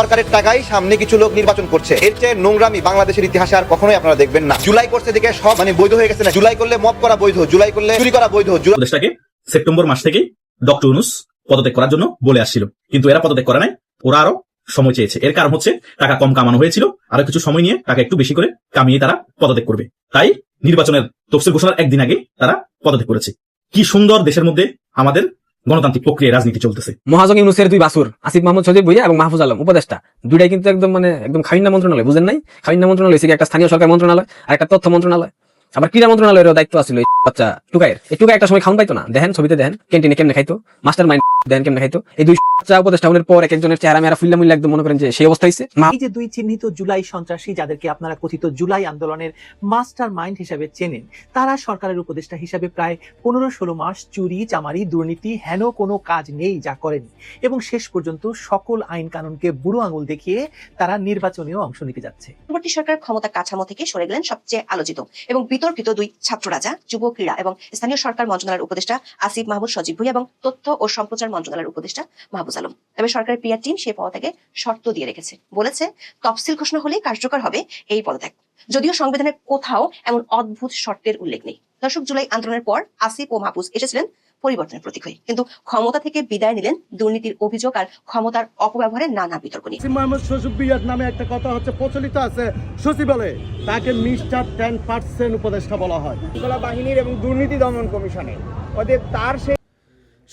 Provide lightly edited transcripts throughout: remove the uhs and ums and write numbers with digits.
সরকারের টাকায় সামনে কিছু লোক নির্বাচন করছে। এর চেয়ে নোংরামি বাংলাদেশের ইতিহাসে আর কখনোই আপনারা দেখবেন না। জুলাই করছে দিকে সব বৈধ হয়ে গেছে না। জুলাই করলে মব করা বৈধ, জুলাই করলে চুরি করা বৈধ। উপদেষ্টাকে সেপ্টেম্বর মাস থেকেই ডক্টর ইউনূস পদত্যাগ করার জন্য বলে আসছিল, কিন্তু এরা পদত্যাগ করে নাই। ওরা আরো সময় চেয়েছে। এর কারণ হচ্ছে টাকা কম কামানো হয়েছিল, আরো কিছু সময় নিয়ে টাকা একটু বেশি করে কামিয়ে তারা পদত্যাগ করবে। তাই নির্বাচনের তফসিল ঘোষণার একদিন আগে তারা পদত্যাগ করেছে। কি সুন্দর দেশের মধ্যে আমাদের গণতান্ত্রিক প্রক্রিয়া রাজনীতি চলতেছে। মহাজনী ইউনূসের দুই বাসুর আসিফ মাহমুদ সজীব ভুইয়া এবং মাহফুজ আলম উপদেষ্টা দুইটাই কিন্তু একদম খাইন্না মন্ত্রণালয়, বুঝেন নাই? খাইন্না মন্ত্রণালয় হচ্ছে একটা স্থানীয় সরকার মন্ত্রণালয় আর একটা তথ্য মন্ত্রণালয়। আবার ক্রীড়া মন্ত্রণালয়ের দায়িত্ব আছিল বাচ্চা টুকাইয়ের। এই টুকাই একটা সময় খাওয়ান পাইতো না, দেখেন ছবিতে দেখেন ক্যান্টিনে কেমনে খাইতো, মাস্টার মাইন্ড দেখেন কেমনে খাইতো। এই দুই বাচ্চা উপদেষ্টা হওয়ার পর এক একজনের চেহারা মেরা ফুল্লা মুল্লা একদম মনে করেন যে সেই অবস্থা হয়েছে। এই যে দুই চিহ্নিত জুলাই সন্ত্রাসী যাদেরকে আপনারা কথিত জুলাই আন্দোলনের মাস্টার মাইন্ড হিসেবে চেনেন, তারা সরকারের উপদেষ্টা হিসেবে প্রায় ১৫-১৬ মাস চুরি, চামারি, দুর্নীতি হেন কোনো কাজ নেই যা করেনি, এবং শেষ পর্যন্ত সকল আইন কানুনকে বুড়ো আঙুল দেখিয়ে তারা নির্বাচনেও অংশ নিতে যাচ্ছে। পরবর্তী সরকার ক্ষমতা কাঠামো থেকে সরে গেলেন সবচেয়ে আলোচিত এবং বিতর্কিত দুই ছাত্র রাজা, যুব ক্রীড়া এবং স্থানীয় সরকার মন্ত্রণালয়ের উপদেষ্টা আসিফ মাহমুদ সজীব ভুইয়া এবং তথ্য ও সম্প্রচার মন্ত্রণালয়ের উপদেষ্টা মাহফুজ আলম। তবে সরকারের পিআর টিম সেই পদত্যাগে শর্ত দিয়ে রেখেছে, বলেছে তফসিল ঘোষণা হলেই কার্যকর হবে এই পদত্যাগ, যদিও সংবিধানের কোথাও এমন অদ্ভুত শর্তের উল্লেখ নেই। দর্শক, জুলাই আন্দোলনের পর আসিফ ও মাহফুজ এসেছিলেন পরিবর্তনের প্রতীক হয়ে, কিন্তু ক্ষমতা থেকে বিদায় নিলেন দুর্নীতির অভিযোগ আর ক্ষমতার অপব্যবহারের নানা বিতর্ক নিয়ে। মোহাম্মদ সজীব ভুইয়ার নামে একটা কথা হচ্ছে প্রচলিত আছে সচিবালয়ে, তাকে মিস্টার 10% উপদেষ্টা বলা হয় শৃঙ্খলা বাহিনীর এবং দুর্নীতি দমন কমিশনে। ওদের তার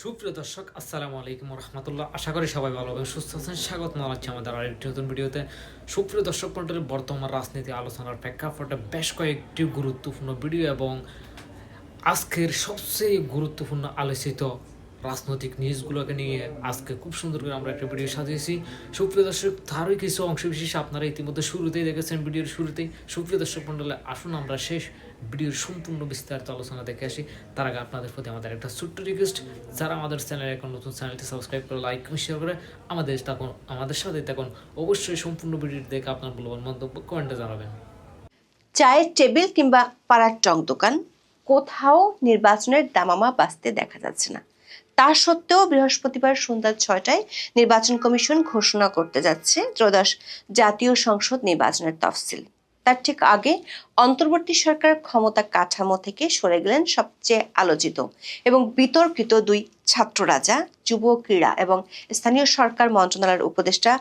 সুপ্রিয় দর্শক, আসসালামু আলাইকুম রহমতুল্লাহ। আশা করি সবাই ভালো এবং সুস্থ আছেন। স্বাগত জানাচ্ছি আমাদের আরেকটি নতুন ভিডিওতে। সুপ্রিয় দর্শক মণ্ডলী, বর্তমান রাজনীতি আলোচনার প্রেক্ষাপটে বেশ কয়েকটি গুরুত্বপূর্ণ ভিডিও এবং আজকের সবচেয়ে গুরুত্বপূর্ণ আলোচিত রাজনৈতিক নিউজগুলোকে নিয়ে আজকে খুব সুন্দর করে আমরা একটা ভিডিও সাজিয়েছি। সুপ্রিয় দর্শক, তারই কিছু অংশবিশেষ আপনারা ইতিমধ্যে শুরুতেই দেখেছেন, ভিডিওর শুরুতেই। সুপ্রিয় দর্শক মণ্ডলী, আসুন আমরা শেষ ভিডিওর সম্পূর্ণ বিস্তারিত আলোচনা দেখে আসি। তার আগে আপনাদের প্রতি আমাদের একটা ছোট্ট রিকোয়েস্ট, যারা আমাদের চ্যানেলে এখন নতুন, চ্যানেলটি সাবস্ক্রাইব করে লাইক শেয়ার করে আমাদের সাথে থাকুন। অবশ্যই সম্পূর্ণ ভিডিওটি দেখে আপনার মূল্যবান মন্তব্য কমেন্টে জানাবেন। চায়ের টেবিল কিংবা পাড়ার টং দোকান, কোথাও নির্বাচনের দামামা বাজতে দেখা যাচ্ছে না। তা সত্ত্বেও বৃহস্পতিবার সন্ধ্যা ৬টায় নির্বাচন কমিশন ঘোষণা করতে যাচ্ছে ত্রয়োদশ জাতীয় সংসদ নির্বাচনের তফসিল। তার ঠিক আগে অন্তর্বর্তী সরকার ক্ষমতা কাঠামো থেকে সরে গেলেন সবচেয়ে আলোচিত এবং বিতর্কিত দুই ছাত্র রাজা, যুব ক্রীড়া এবং স্থানীয় সরকার মন্ত্রণালয়ের উপদেষ্টা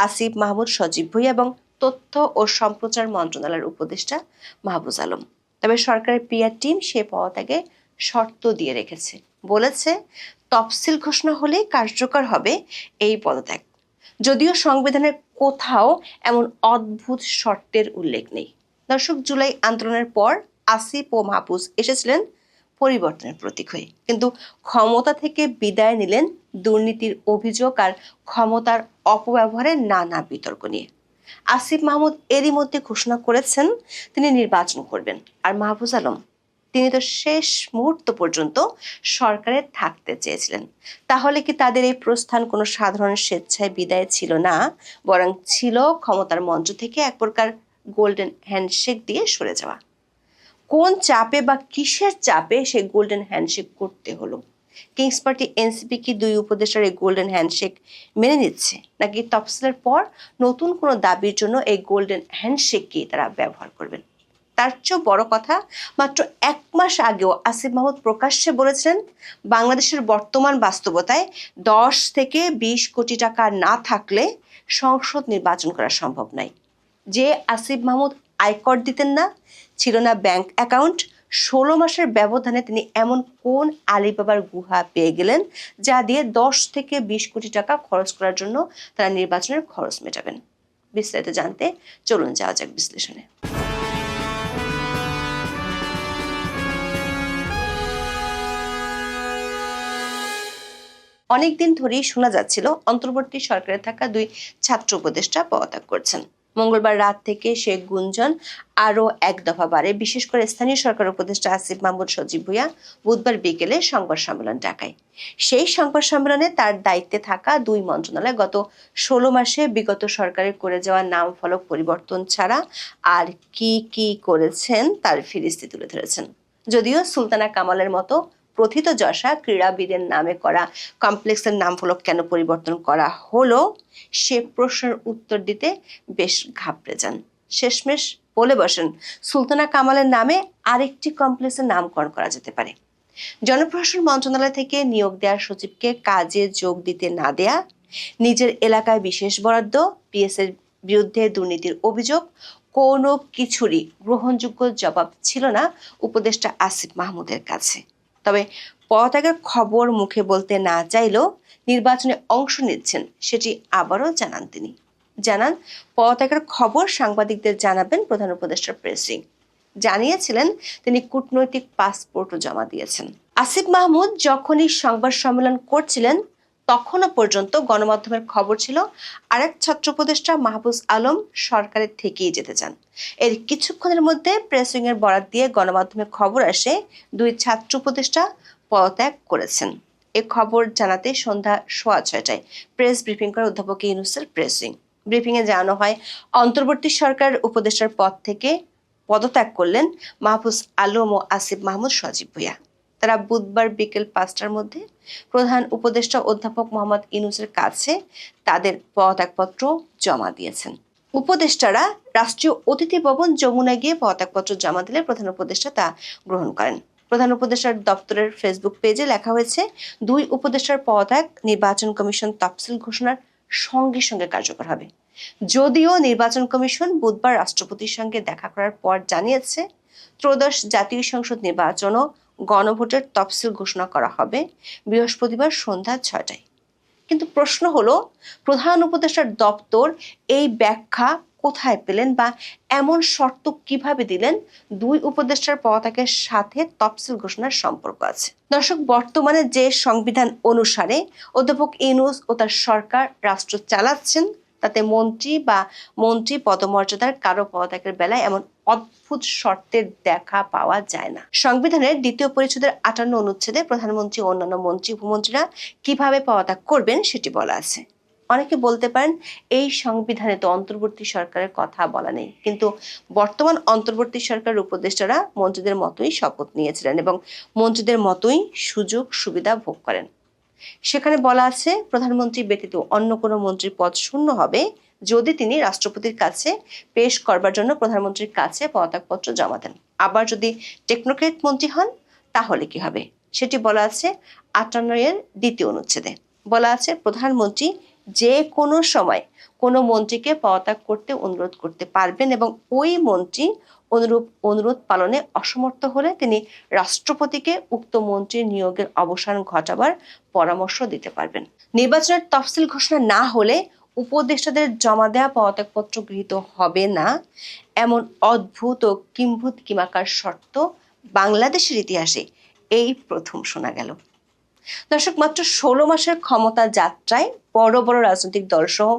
আসিফ মাহমুদ সজীব ভুইয়া এবং তথ্য ও সম্প্রচার মন্ত্রণালয়ের উপদেষ্টা মাহফুজ আলম। তবে সরকারের পিআর টিম সে পদত্যাগে শর্ত দিয়ে রেখেছে, বলেছে তফসিল ঘোষণা হলে কার্যকর হবে এই পদত্যাগ, যদিও সংবিধানের কোথাও এমন অদ্ভুত শর্তের উল্লেখ নেই। দর্শক, জুলাই আন্দোলনের পর আসিফ ও মাহফুজ এসেছিলেন পরিবর্তনের প্রতীক হয়ে, কিন্তু ক্ষমতা থেকে বিদায় নিলেন দুর্নীতির অভিযোগ আর ক্ষমতার অপব্যবহারের নানা বিতর্ক নিয়ে। আসিফ মাহমুদ এরই মধ্যে ঘোষণা করেছেন তিনি নির্বাচন করবেন, আর মাহফুজ আলম তিনি তো শেষ মুহূর্ত পর্যন্ত সরকারে থাকতে চেয়েছিলেন। তাহলে কি তাদের এই প্রস্থান কোনো সাধারণ স্বেচ্ছায় বিদায় ছিল না, বরং ছিল ক্ষমতার মঞ্চ থেকে এক প্রকার গোল্ডেন হ্যান্ডশেক দিয়ে সরে যাওয়া? কোন চাপে বা কিসের চাপে সেই গোল্ডেন হ্যান্ডশেক করতে হলো? কিংস পার্টি এনসিপি কি দুই উপদেষ্টার এই গোল্ডেন হ্যান্ডশেক মেনে নিচ্ছে, নাকি তফসিলের পর নতুন কোনো দাবির জন্য এই গোল্ডেন হ্যান্ডশেককেই তারা ব্যবহার করবেন? তার চেয়েও বড় কথা, মাত্র ১ মাস আগেও আসিফ মাহমুদ প্রকাশ্যে বলেছেন বাংলাদেশের বর্তমান বাস্তবতায় ১০ থেকে ২০ কোটি টাকা না থাকলে সংসদ নির্বাচন করা সম্ভব নয়। যে আসিফ মাহমুদ আয়কর দিতেন না, ছিল না ব্যাংক অ্যাকাউন্ট, ১৬ মাসের ব্যবধানে তিনি এমন কোন আলিবাবার গুহা পেয়ে গেলেন যা দিয়ে ১০ থেকে ২০ কোটি টাকা খরচ করার জন্য তারা নির্বাচনের খরচ মেটাবেন? বিস্তারিত জানতে চলুন যাওয়া যাক বিশ্লেষণে। অনেকদিন ধরেই শোনা যাচ্ছিল অন্তর্বর্তী সরকারে থাকা দুই ছাত্র উপদেষ্টা পদত্যাগ করছেন। মঙ্গলবার রাত থেকে সে গুঞ্জন আরও এক দফা বাড়ে, বিশেষ করে স্থানীয় সরকার উপদেষ্টা আসিফ মাহমুদ সজীব ভুইয়া বুধবার বিকেলে সংবাদ সম্মেলন ডাকায়। সেই সংবাদ সম্মেলনে তার দায়িত্বে থাকা দুই মন্ত্রণালয় গত ১৬ মাসে বিগত সরকারের করে যাওয়া নাম ফলক পরিবর্তন ছাড়া আর কি কি করেছেন তার ফিরিস্তি তুলে ধরেছেন। যদিও সুলতানা কামালের মতো প্রথিতযশা ক্রীড়াবিদের নামে করা কমপ্লেক্সের নামফলক কেন পরিবর্তন করা হলো সে প্রশ্নের উত্তর দিতে বেশ ঘাবড়ে যান। শেষমেশ বলে বসেন সুলতানা কামালের নামে আরেকটি কমপ্লেক্সের নামকরণ করা যেতে পারে। জনপ্রশাসন মন্ত্রণালয় থেকে নিয়োগ দেওয়া সচিবকে কাজে যোগ দিতে না দেয়া, নিজের এলাকায় বিশেষ বরাদ্দ, পিএসের বিরুদ্ধে দুর্নীতির অভিযোগ, কোনো কিছুরই গ্রহণযোগ্য জবাব ছিল না উপদেষ্টা আসিফ মাহমুদের কাছে। তবে পদত্যাগের খবর মুখে বলতে না চাইলেও নির্বাচনে অংশ নিচ্ছেন সেটি আবারও জানান তিনি। জানান পদত্যাগের খবর সাংবাদিকদের জানাবেন প্রধান উপদেষ্টার প্রেস উইং। জানিয়েছিলেন তিনি কূটনৈতিক পাসপোর্টও জমা দিয়েছেন। আসিফ মাহমুদ যখনই সংবাদ সম্মেলন করছিলেন তখনও পর্যন্ত গণমাধ্যমের খবর ছিল আরেক ছাত্র উপদেষ্টা মাহফুজ আলম সরকারের থেকেই যেতে চান। এর কিছুক্ষণের মধ্যে প্রেস উইং এর বরাত দিয়ে গণমাধ্যমে খবর আসে 2 ছাত্র উপদেষ্টা পদত্যাগ করেছেন। এ খবর জানাতে সন্ধ্যা 6:30টায় প্রেস ব্রিফিং করে অধ্যাপক ইউনূসের প্রেস উইং। ব্রিফিং এ জানানো হয় অন্তর্বর্তী সরকার উপদেষ্টার পদ থেকে পদত্যাগ করলেন মাহফুজ আলম ও আসিফ মাহমুদ সজীব ভুঁইয়া। তারা বুধবার বিকেল 5টার মধ্যে প্রধান উপদেষ্টা অধ্যাপক মোহাম্মদ ইউনূসের কাছে তাদের পদত্যাগপত্র জমা দিয়েছেন। উপদেষ্টারা রাষ্ট্রীয় অতিথি ভবন যমুনায় গিয়ে পদত্যাগপত্র জমা দিলে প্রধান উপদেষ্টা তা গ্রহণ করেন। প্রধান উপদেষ্টার দপ্তরের ফেসবুক পেজে লেখা হয়েছে 2 উপদেষ্টার পদত্যাগ নির্বাচন কমিশন তফসিল ঘোষণার সঙ্গে সঙ্গে কার্যকর হবে। যদিও নির্বাচন কমিশন বুধবার রাষ্ট্রপতির সঙ্গে দেখা করার পর জানিয়েছে ত্রয়োদশ জাতীয় সংসদ নির্বাচন ও গণভোটের তফসিল ঘোষণা করা হবে বৃহস্পতিবার সন্ধ্যা 6টায়। কিন্তু প্রশ্ন হলো প্রধান উপদেষ্টার দপ্তর এই ব্যাখ্যা কোথায় পেলেন বা এমন শর্ত কিভাবে দিলেন 2 উপদেষ্টার পদত্যাগের সাথে তফসিল ঘোষণার সম্পর্ক আছে। দর্শক, বর্তমানে যে সংবিধান অনুসারে অধ্যাপক ইউনূস ও তার সরকার রাষ্ট্র চালাচ্ছেন তাতে মন্ত্রী বা মন্ত্রী পদমর্যাদার কারো পদত্যাগের বেলায় এমন অদ্ভুত শর্তের দেখা পাওয়া যায় না। সংবিধানের 2য় পরিচ্ছেদের 58 অনুচ্ছেদে প্রধানমন্ত্রী ও অন্যান্য মন্ত্রী উপমন্ত্রীরা কিভাবে পদত্যাগ করবেন সেটি বলা আছে। অনেকে বলতে পারেন এই সংবিধানে তো অন্তর্বর্তী সরকারের কথা বলা নেই, কিন্তু বর্তমান অন্তর্বর্তী সরকারের উপদেষ্টারা মন্ত্রীদের মতোই শপথ নিয়েছিলেন এবং মন্ত্রীদের মতোই সুযোগ সুবিধা ভোগ করেন। সেখানে বলা আছে প্রধানমন্ত্রী ব্যতীত অন্য কোনো মন্ত্রীর পদ শূন্য হবে যদি তিনি রাষ্ট্রপতির কাছে পেশ করবার জন্য প্রধানমন্ত্রীর কাছে পদত্যাগপত্র জমা দেন। আবার যদি টেকনোক্রেট মন্ত্রী হন তাহলে কি হবে সেটি বলা আছে 58 এর 2য় অনুচ্ছেদে। বলা আছে প্রধানমন্ত্রী যে কোনো সময় কোনো মন্ত্রীকে পদত্যাগ করতে অনুরোধ করতে পারবেন এবং ওই মন্ত্রী অনুরোধ পালনে অসমর্থ হলে তিনি রাষ্ট্রপতিকে উক্ত মন্ত্রীর নিয়োগের অবসান ঘটাবার পরামর্শ দিতে পারবেন। নির্বাচনের তফসিল ঘোষণা না হলে উপদেষ্টাদের জমা দেওয়া পদত্যাগপত্র গৃহীত হবে না, এমন অদ্ভুত ও কিম্ভূত কিমাকার শর্ত বাংলাদেশের ইতিহাসে এই প্রথম শোনা গেল। দর্শক, মাত্র 16 মাসের ক্ষমতা যাত্রায় বড় বড় রাজনৈতিক দলসহ